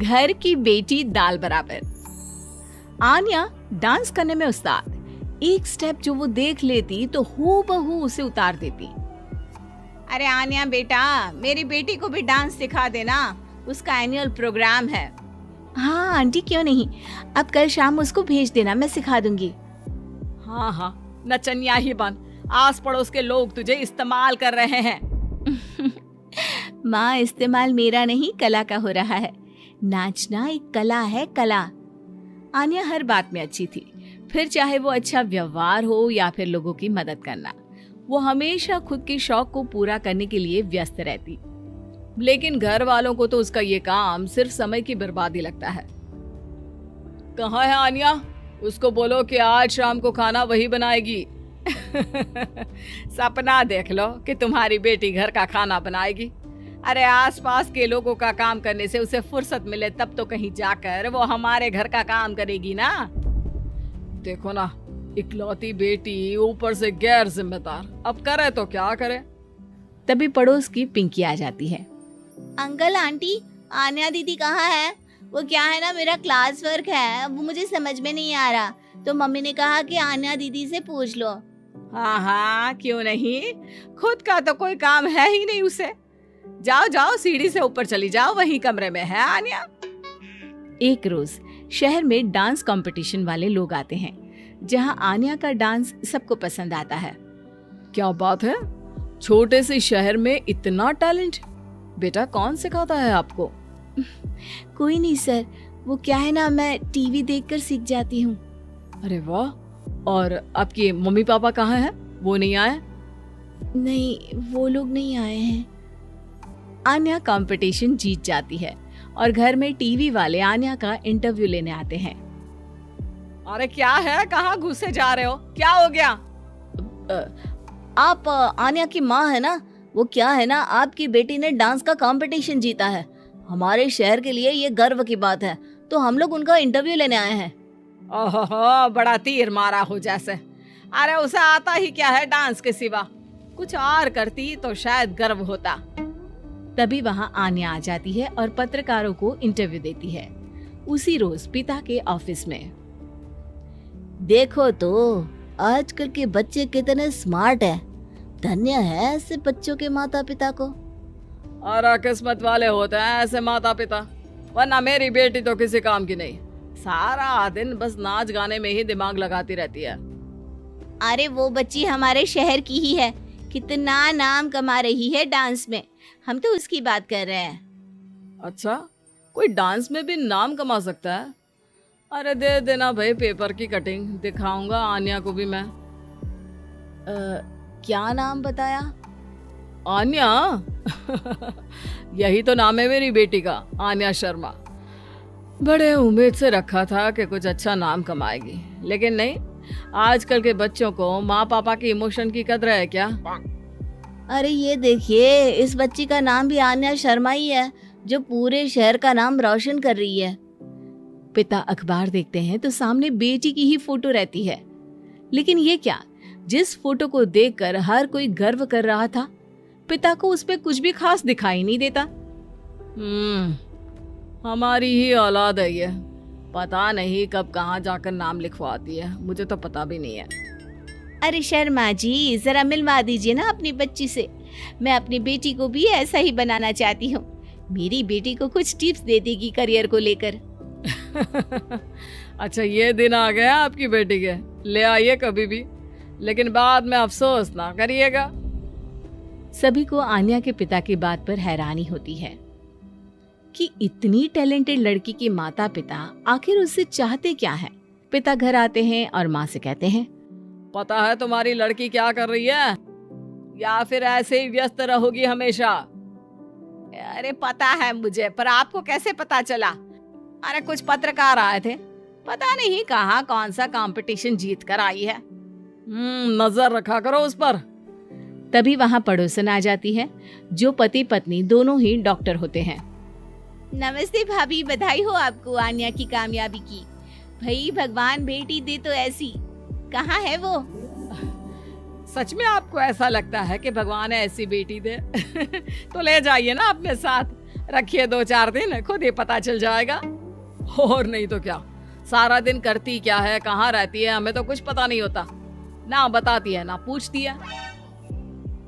घर की बेटी दाल बराबर। आन्या डांस करने में उस्ताद। एक स्टेप जो वो देख लेती तो हूबहू उसे उतार देती। अरे आन्या बेटा, मेरी बेटी को भी डांस सिखा देना, उसका एनुअल प्रोग्राम है। हाँ आंटी, क्यों नहीं, अब कल शाम उसको भेज देना, मैं सिखा दूंगी। हाँ हाँ, नचनिया ही बन, आस पड़ोस के लोग तुझे इस्तेमाल कर रहे हैं। माँ, इस्तेमाल मेरा नहीं कला का हो रहा है। नाचना एक कला है, कला। आन्या हर बात में अच्छी थी, फिर चाहे वो अच्छा व्यवहार हो या फिर लोगों की मदद करना, वो हमेशा खुद के शौक को पूरा करने के लिए व्यस्त रहती। लेकिन घर वालों को तो उसका ये काम सिर्फ समय की बर्बादी लगता है। कहाँ है आन्या? उसको बोलो कि आज शाम को खाना वही बनाएगी। सपना देख लो कि तुम्हारी बेटी घर का खाना बनाएगी। अरे आसपास के लोगों का काम करने से उसे फुर्सत मिले तब तो कहीं जाकर वो हमारे घर का काम करेगी ना। देखो ना, इकलौती बेटी, ऊपर से गैर जिम्मेदार, अब करे तो क्या करे। तभी पड़ोस की पिंकी आ जाती है। अंकल आंटी, आन्या दीदी कहाँ है? वो क्या है ना, मेरा क्लास वर्क है, वो मुझे समझ में नहीं आ रहा, तो मम्मी ने कहा कि आन्या दीदी से पूछ लो। हाँ हाँ, क्यों नहीं, खुद का तो कोई काम है ही नहीं उसे। जाओ जाओ, सीढ़ी से ऊपर चली जाओ, वही कमरे में है आन्या। एक रोज शहर में डांस कंपटीशन वाले लोग आते हैं, जहां आन्या का डांस सबको पसंद आता है। क्या बात है, छोटे से शहर में इतना टैलेंट? बेटा कौन सिखाता है आपको? कोई नहीं सर, वो क्या है ना, मैं टीवी देखकर सीख जाती हूँ। अरे वाह, और आपके मम्मी पापा कहाँ हैं? वो नहीं आए? नहीं, वो लोग नहीं आए हैं। आन्या कंपटीशन जीत जाती है और घर में टीवी वाले आन्या का इंटरव्यू लेने आते हैं। अरे क्या है, कहाँ घुसे जा रहे हो, क्या हो गया? आप आन्या की माँ है ना? वो क्या है ना, आपकी बेटी ने डांस का कंपटीशन जीता है, हमारे शहर के लिए ये गर्व की बात है, तो हम लोग उनका इंटरव्यू लेने आए हैं। ओहो, बड़ा तीर मारा हो जैसे। अरे उसे आता ही क्या है डांस के सिवा, कुछ और करती तो शायद गर्व होता। तभी वहां आन्या आ जाती है और पत्रकारों को इंटरव्यू देती है। उसी रोज पिता के ऑफिस में। देखो तो आजकल के बच्चे कितने स्मार्ट हैं, धन्य है ऐसे बच्चों के माता पिता को। और किस्मत वाले होते हैं ऐसे माता पिता, वरना मेरी बेटी तो किसी काम की नहीं, सारा दिन बस नाच गाने में ही दिमाग लगाती रहती है। अरे वो बच्ची हमारे शहर की ही है, कितना नाम कमा रही है डांस में, हम तो उसकी बात कर रहे हैं। अच्छा, कोई डांस में भी नाम कमा सकता है? अरे दे देना भाई पेपर की कटिंग, दिखाऊंगा आन्या को भी मैं। क्या नाम बताया? आन्या? यही तो नाम है मेरी बेटी का, आन्या शर्मा। बड़े उम्मीद से रखा था कि कुछ अच्छा नाम कमाएगी, लेकिन नहीं, आजकल के बच्चों को माँ पापा की इमोशन की कदर है क्या? अरे ये देखिए, इस बच्ची का नाम भी आन्या शर्मा ही है, जो पूरे शहर का नाम रोशन कर रही है। पिता अखबार देखते हैं तो सामने बेटी की ही फोटो रहती है। लेकिन ये क्या, जिस फोटो को देखकर हर कोई गर्व कर रहा था, पिता को उस पे कुछ भी खास दिखाई नहीं देता। हमारी ही औलाद है ये, पता नहीं कब कहाँ जाकर नाम लिखवाती है, मुझे तो पता भी नहीं है। अरे शर्मा जी, जरा मिलवा दीजिए ना अपनी बच्ची से, मैं अपनी बेटी को भी ऐसा ही बनाना चाहती हूँ। मेरी बेटी को कुछ टिप्स दे देगी करियर को लेकर। अच्छा, ये दिन आ गया आपकी बेटी के, ले आइए कभी भी, लेकिन बाद में अफसोस ना करिएगा। सभी को आन्या के पिता की बात पर हैरानी होती है कि इतनी टैलेंटेड लड़की के माता पिता आखिर उससे चाहते क्या है। पिता घर आते हैं और माँ से कहते हैं, पता है तुम्हारी लड़की क्या कर रही है, या फिर ऐसे ही व्यस्त रहोगी हमेशा? अरे पता है मुझे, पर आपको कैसे पता चला? अरे कुछ पत्रकार आए थे, पता नहीं कहाँ कौन सा कंपटीशन जीत कर आई है। नजर रखा करो उस पर। तभी वहाँ पड़ोसन आ जाती है, जो पति पत्नी दोनों ही डॉक्टर होते हैं। नमस्ते भाभी, बधाई हो आपको आन्या की कामयाबी की। भाई भगवान बेटी दे तो ऐसी, कहाँ है वो? सच में आपको ऐसा लगता है कि भगवान ऐसी बेटी दे? तो ले जाइए ना अपने साथ, रखिए 2-4 दिन, खुद ही पता चल जाएगा। और नहीं तो क्या, सारा दिन करती क्या है, कहाँ रहती है, हमें तो कुछ पता नहीं होता। ना बताती है ना पूछती है।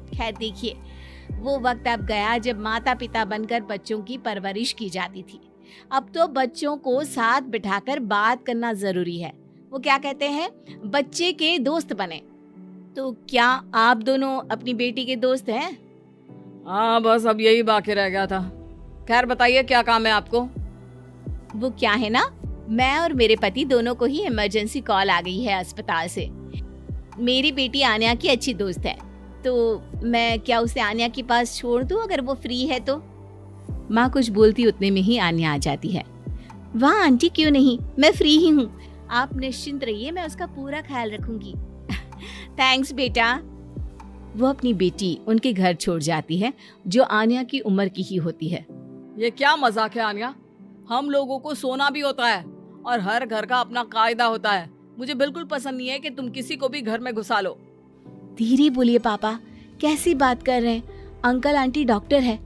खैर देखिए, वो वक्त अब गया जब माता पिता बनकर बच्चों की परवरिश की जाती थी। अब तो बच्चों को साथ बिठाकर बात करना जरूरी है। वो क्या कहते हैं, बच्चे के दोस्त बने। तो क्या आप दोनों अपनी बेटी के दोस्त हैं? हाँ, बस अब यही बाकी रह गया था। खैर बताइए, क्या काम है आपको? वो क्या है ना, मैं और मेरे पति दोनों को ही इमरजेंसी कॉल आ गई है अस्पताल से। मेरी बेटी आन्या की अच्छी दोस्त है, तो मैं क्या उसे आन्या के पास छोड़ दूं अगर वो फ्री है तो? माँ कुछ बोलती उतने में ही आन्या आ जाती है। वाह आंटी, क्यों नहीं, मैं फ्री ही हूँ। आप निश्चिंत रहिए, मैं उसका पूरा ख्याल रखूंगी। थैंक्स बेटा। वो अपनी बेटी उनके घर छोड़ जाती है, जो आन्या की उम्र की ही होती है। ये क्या मजाक है आन्या? हम लोगों को सोना भी होता है और हर घर का अपना कायदा होता है। मुझे बिल्कुल पसंद नहीं है कि तुम किसी को भी घर में घुसा लो। धीरे बोलिए पापा, कैसी बात कर रहे हैं? अंकल आंटी डॉक्टर है,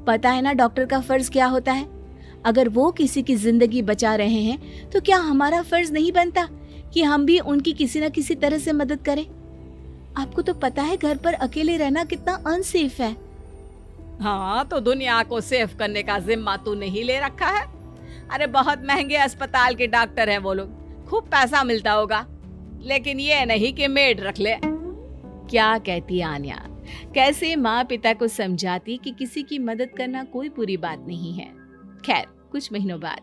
पता है ना डॉक्टर का फर्ज क्या होता है। अगर वो किसी की जिंदगी बचा रहे हैं तो क्या हमारा फर्ज नहीं बनता कि हम भी उनकी किसी न किसी तरह से मदद करें? आपको तो पता है घर पर अकेले रहना कितना अनसेफ है। हाँ, तो दुनिया को सेफ करने का जिम्मा तू नहीं ले रखा है? अरे बहुत महंगे अस्पताल के डॉक्टर हैं वो लोग, खूब पैसा मिलता होगा, लेकिन ये नहीं कि मेड रख ले। क्या कहती आन्या, कैसे माँ पिता को समझाती कि किसी की मदद करना कोई बुरी बात नहीं है। खैर कुछ महीनों बाद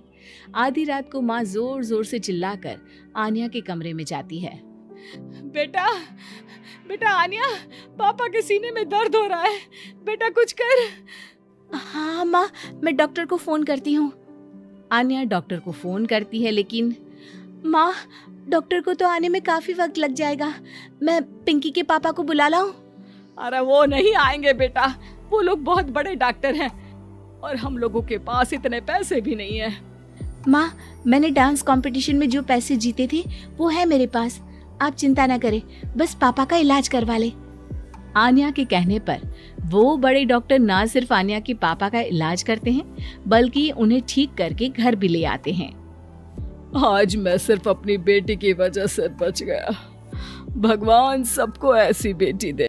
आधी रात को माँ जोर जोर से चिल्लाकर आन्या के कमरे में जाती है। बेटा, बेटा आन्या, पापा के सीने में दर्द हो रहा है, बेटा कुछ कर। हाँ माँ, मैं डॉक्टर को फोन करती हूँ। आन्या डॉक्टर को फोन करती है, लेकिन माँ डॉक्टर को तो आने में काफी वक्त लग जाएगा। मैं पिंकी के पापा को बुला लाऊं? अरे वो नहीं आएंगे बेटा, वो लोग बहुत बड़े डॉक्टर हैं और हम लोगों के पास इतने पैसे भी नहीं है। माँ, मैंने डांस कंपटीशन में जो पैसे जीते थे वो है मेरे पास, आप चिंता न करें, बस पापा का इलाज करवा ले। आन्या के कहने पर वो बड़े डॉक्टर ना सिर्फ आन्या के पापा का इलाज करते हैं, बल्कि उन्हें ठीक करके घर भी ले आते हैं। आज मैं सिर्फ अपनी बेटी की वजह से बच गया। भगवान सबको ऐसी बेटी दे।